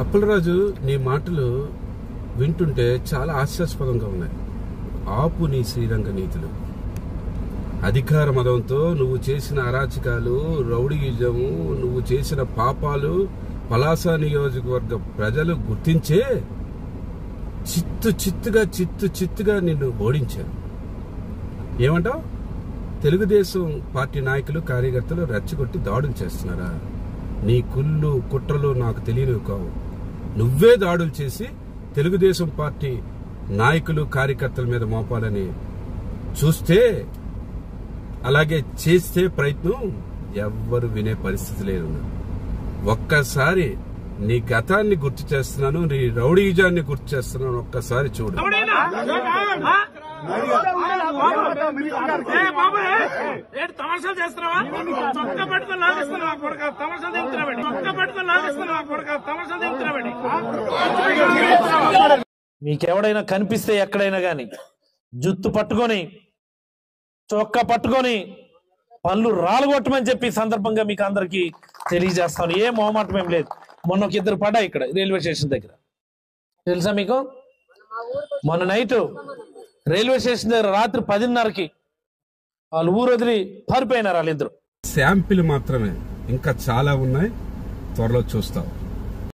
అప్పలరాజు, నీ మాటలు వింటుంటే చాలా హాస్యాస్పదంగా ఉన్నాయి. ఆపు నీ శ్రీరంగ నీతులు. అధికార మదంతో నువ్వు చేసిన అరాచకాలు, రౌడీయిజము, నువ్వు చేసిన పాపాలు పలాస నియోజకవర్గ ప్రజలు గుర్తించే చిత్తుగా నిన్ను ఓడించారు. ఏమంటావు? తెలుగుదేశం పార్టీ నాయకులు, కార్యకర్తలు రెచ్చగొట్టి దాడులు చేస్తున్నారా? నీ కుళ్ళు కుట్రలు నాకు తెలియనివి కావు. నువ్వే దాడులు చేసి తెలుగుదేశం పార్టీ నాయకులు, కార్యకర్తల మీద మోపాలని చూస్తే, అలాగే చేస్తే ప్రయత్నం ఎవ్వరు వినే పరిస్థితి లేదు. ఒక్కసారి నీ గతాన్ని గుర్తు చేస్తున్నాను, నీ రౌడీజాన్ని గుర్తు చేస్తున్నాను. ఒక్కసారి చూడు. మీకెవడైనా కనిపిస్తే ఎక్కడైనా గాని జుత్తు పట్టుకొని, చొక్కా పట్టుకొని పళ్ళు రాలగొట్టమని చెప్పి సందర్భంగా మీకు అందరికి తెలియజేస్తాను. ఏ మొహమాటం ఏం లేదు. మొన్న ఒక ఇద్దరు పడ్డా ఇక్కడ రైల్వే స్టేషన్ దగ్గర. తెలుసా మీకు? మొన్న నైట్ రైల్వే స్టేషన్ దగ్గర రాత్రి 10:30కి వాళ్ళు ఊరు వదిలి పారిపోయినారు వాళ్ళిద్దరు. శాంపిల్ మాత్రమే, ఇంకా చాలా ఉన్నాయి, త్వరలో చూస్తావు.